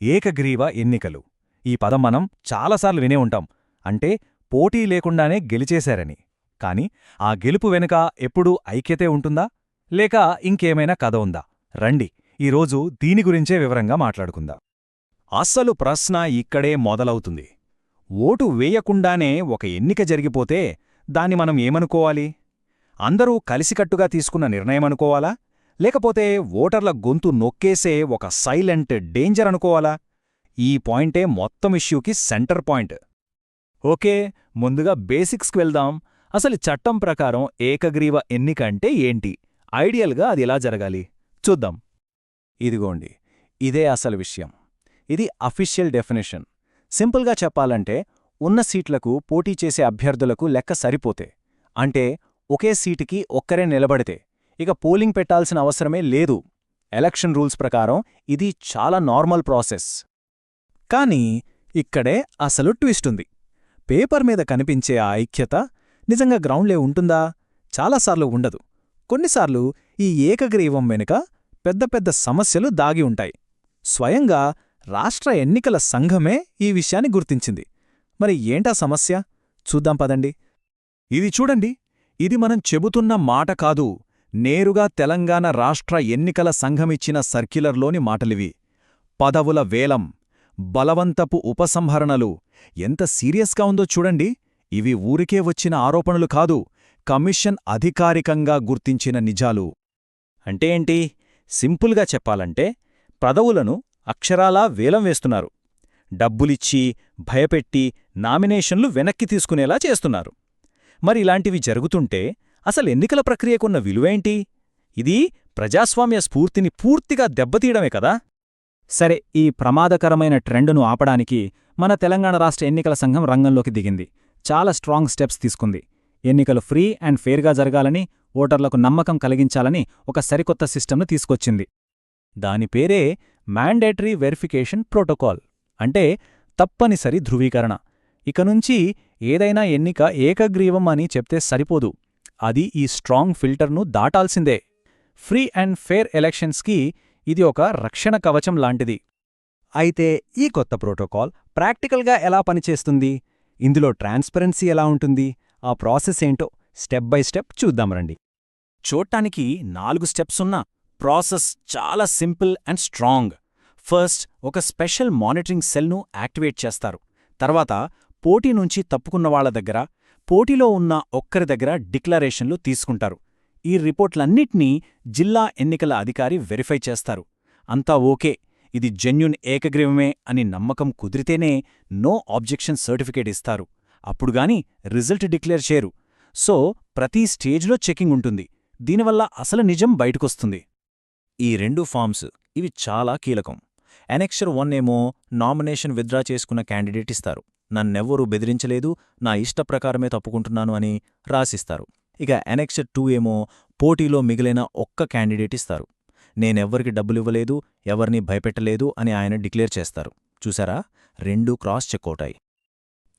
ఏకగ్రీవ ఎన్నికలు ఈ పదం మనం చాలాసార్లు వినే ఉంటాం. అంటే పోటీ లేకుండానే గెలిచేశారని. కాని ఆ గెలుపు వెనుక ఎప్పుడూ ఐక్యతే ఉంటుందా, లేక ఇంకేమైనా కథ ఉందా? రండి ఈరోజు దీని గురించే వివరంగా మాట్లాడుకుందాం. అస్సలు ప్రశ్న ఇక్కడే మొదలవుతుంది. ఓటు వేయకుండానే ఒక ఎన్నిక జరిగిపోతే దాన్ని మనం ఏమనుకోవాలి? అందరూ కలిసికట్టుగా తీసుకున్న నిర్ణయమనుకోవాలా, లేకపోతే ఓటర్ల గొంతు నొక్కేసే ఒక సైలెంట్ డేంజర్ అనుకోవాలా? ఈ పాయింటే మొత్తం ఇష్యూకి సెంటర్ పాయింట్. ఓకే, ముందుగా బేసిక్స్కి వెళ్దాం. అసలు చట్టం ప్రకారం ఏకగ్రీవ ఎన్నిక అంటే ఏంటి? ఐడియల్గా అది ఎలా జరగాలి చూద్దాం. ఇదిగోండి, ఇదే అసలు విషయం. ఇది అఫీషియల్ డెఫినేషన్. సింపుల్గా చెప్పాలంటే ఉన్న సీట్లకు పోటీ చేసే అభ్యర్థులకు లెక్క సరిపోతే, అంటే ఒకే సీటుకి ఒక్కరే నిలబడితే ఇక పోలింగ్ పెట్టాల్సిన అవసరమే లేదు. ఎలక్షన్ రూల్స్ ప్రకారం ఇది చాలా నార్మల్ ప్రాసెస్. కానీ ఇక్కడే అసలు ట్విస్టుంది. పేపర్ మీద కనిపించే ఆ ఐక్యత నిజంగా గ్రౌండ్లే ఉంటుందా? చాలాసార్లు ఉండదు. కొన్నిసార్లు ఈ ఏకగ్రీవం వెనుక పెద్ద పెద్ద సమస్యలు దాగి ఉంటాయి. స్వయంగా రాష్ట్ర ఎన్నికల సంఘమే ఈ విషయాన్ని గుర్తించింది. మరి ఏంటా సమస్య? చూద్దాం పదండి. ఇది చూడండి, ఇది మనం చెబుతున్న మాట కాదు, నేరుగా తెలంగాణ రాష్ట్ర ఎన్నికల సంఘమిచ్చిన సర్క్యులర్లోని మాటలివి. పదవుల వేలం, బలవంతపు ఉపసంహరణలు, ఎంత సీరియస్గా ఉందో చూడండి. ఇవి ఊరికే వచ్చిన ఆరోపణలు కాదు, కమిషన్ అధికారికంగా గుర్తించిన నిజాలు. అంటే ఏంటి? సింపుల్గా చెప్పాలంటే పదవులను అక్షరాలా వేలం వేస్తున్నారు. డబ్బులిచ్చి, భయపెట్టి నామినేషన్లు వెనక్కి తీసుకునేలా చేస్తున్నారు. మరి ఇలాంటివి జరుగుతుంటే అసలు ఎన్నికల ప్రక్రియకున్న విలువేంటి? ఇది ప్రజాస్వామ్య స్ఫూర్తిని పూర్తిగా దెబ్బతీయడమే కదా. సరే, ఈ ప్రమాదకరమైన ట్రెండును ఆపడానికి మన తెలంగాణ రాష్ట్ర ఎన్నికల సంఘం రంగంలోకి దిగింది. చాలా స్ట్రాంగ్ స్టెప్స్ తీసుకుంది. ఎన్నికలు ఫ్రీ అండ్ ఫెయిర్గా జరగాలని, ఓటర్లకు నమ్మకం కలిగించాలని ఒక సరికొత్త సిస్టమ్ను తీసుకొచ్చింది. దాని పేరే మ్యాండేటరీ వెరిఫికేషన్ ప్రోటోకాల్, అంటే తప్పనిసరి ధృవీకరణ. ఇక నుంచి ఏదైనా ఎన్నిక ఏకగ్రీవం అని చెప్తే సరిపోదు, అది ఈ స్ట్రాంగ్ ఫిల్టర్ను దాటాల్సిందే. ఫ్రీ అండ్ ఫెయిర్ ఎలక్షన్స్కి ఇది ఒక రక్షణ కవచం లాంటిది. అయితే ఈ కొత్త ప్రోటోకాల్ ప్రాక్టికల్గా ఎలా పనిచేస్తుంది? ఇందులో ట్రాన్స్పరెన్సీ ఎలా ఉంటుంది? ఆ ప్రాసెస్ ఏంటో స్టెప్ బై స్టెప్ చూద్దాం రండి. చూడటానికి 4 స్టెప్స్ ఉన్న ప్రాసెస్ చాలా సింపుల్ అండ్ స్ట్రాంగ్. ఫస్ట్, ఒక స్పెషల్ మానిటరింగ్ సెల్ను యాక్టివేట్ చేస్తారు. తర్వాత పోటీ నుంచి తప్పుకున్నవాళ్ల దగ్గర, పోటీలో ఉన్న ఒక్కరి దగ్గర డిక్లరేషన్లు తీసుకుంటారు. ఈ రిపోర్ట్లన్నిటినీ జిల్లా ఎన్నికల అధికారి వెరిఫై చేస్తారు. అంతా ఓకే, ఇది జెన్యున్ ఏకగ్రీవమే అని నమ్మకం కుదిరితేనే నో ఆబ్జెక్షన్ సర్టిఫికేట్ ఇస్తారు. అప్పుడుగాని రిజల్ట్ డిక్లేర్ చేయరు. సో ప్రతి స్టేజ్లో చెకింగ్ ఉంటుంది. దీనివల్ల అసలు నిజం బయటకొస్తుంది. ఈ 2 ఫామ్స్, ఇవి చాలా కీలకం. ఎనెక్షర్ 1 ఏమో నామినేషన్ విత్డ్రా చేసుకున్న క్యాండిడేట్ ఇస్తారు. నన్నెవ్వరూ బెదిరించలేదు, నా ఇష్టప్రకారమే తప్పుకుంటున్నాను అని రాసిస్తారు. ఇక ఎనెక్షర్ 2 ఏమో పోటీలో మిగిలిన ఒక్క క్యాండిడేట్ ఇస్తారు. నేనెవ్వరికి డబ్బులివ్వలేదు, ఎవరినీ భయపెట్టలేదు అని ఆయన డిక్లేర్ చేస్తారు. చూసారా, 2 క్రాస్ చెక్అవుటాయి.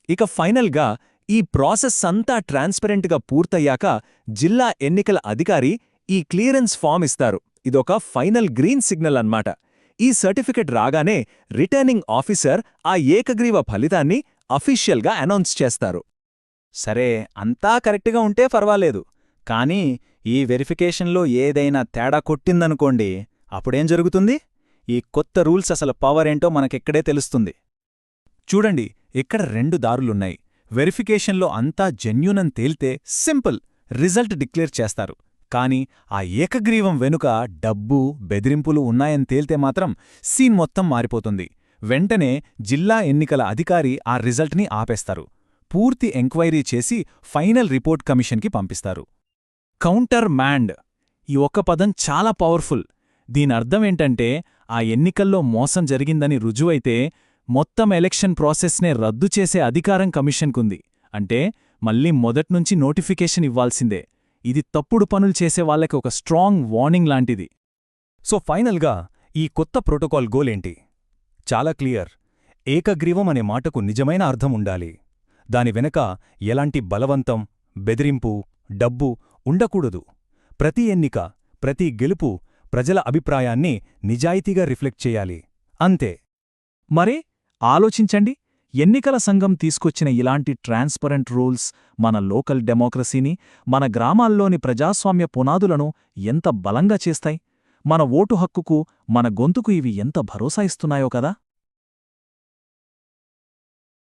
ఇక ఫైనల్గా ఈ ప్రాసెస్ అంతా ట్రాన్స్పరెంట్గా పూర్తయ్యాక జిల్లా ఎన్నికల అధికారి ఈ క్లియరెన్స్ ఫామ్ ఇస్తారు. ఇదొక ఫైనల్ గ్రీన్ సిగ్నల్ అన్నమాట. ఈ సర్టిఫికెట్ రాగానే రిటర్నింగ్ ఆఫీసర్ ఆ ఏకగ్రీవ ఫలితాన్ని అఫీషియల్గా అనౌన్స్ చేస్తారు. సరే, అంతా కరెక్ట్గా ఉంటే పర్వాలేదు. కానీ ఈ వెరిఫికేషన్లో ఏదైనా తేడా కొట్టిందనుకోండి, అప్పుడేం జరుగుతుంది? ఈ కొత్త రూల్స్ అసలు పవర్ ఏంటో మనకిక్కడే తెలుస్తుంది. చూడండి, ఇక్కడ 2 దారులున్నాయి. వెరిఫికేషన్లో అంతా జెన్యూనని తేలితే సింపుల్, రిజల్ట్ డిక్లేర్ చేస్తారు. కాని ఆ ఏకగ్రీవం వెనుక డబ్బు, బెదిరింపులు ఉన్నాయని తేల్తే మాత్రం సీన్ మొత్తం మారిపోతుంది. వెంటనే జిల్లా ఎన్నికల అధికారి ఆ రిజల్ట్ని ఆపేస్తారు. పూర్తి ఎంక్వైరీ చేసి ఫైనల్ రిపోర్ట్ కమిషన్కి పంపిస్తారు. కౌంటర్ మ్యాండ్, ఈ ఒక్క పదం చాలా పవర్ఫుల్. దీనర్థమేంటంటే ఆ ఎన్నికల్లో మోసం జరిగిందని రుజువైతే మొత్తం ఎలక్షన్ ప్రాసెస్నే రద్దు చేసే అధికారం కమిషన్కుంది. అంటే మళ్ళీ మొదట్నుంచి నోటిఫికేషన్ ఇవ్వాల్సిందే. ఇది తప్పుడు పనులు చేసే వాళ్ళకి ఒక స్ట్రాంగ్ వార్నింగ్ లాంటిది. సో ఫైనల్గా ఈ కొత్త ప్రోటోకాల్ గోలేంటి? చాలా క్లియర్. ఏకగ్రీవం అనే మాటకు నిజమైన అర్థం ఉండాలి. దాని వెనక ఎలాంటి బలవంతం, బెదిరింపు, డబ్బు ఉండకూడదు. ప్రతి ఎన్నిక, ప్రతి గెలుపు ప్రజల అభిప్రాయాన్ని నిజాయితీగా రిఫ్లెక్ట్ చేయాలి. అంతే. మరే ఆలోచించండి, ఎన్నికల సంఘం తీసుకొచ్చిన ఇలాంటి ట్రాన్స్పరెంట్ రూల్స్ మన లోకల్ డెమోక్రసీని, మన గ్రామాల్లోని ప్రజాస్వామ్య పునాదులను ఎంత బలంగా చేస్తాయి. మన ఓటు హక్కుకు, మన గొంతుకు ఇవి ఎంత భరోసా ఇస్తున్నాయో కదా.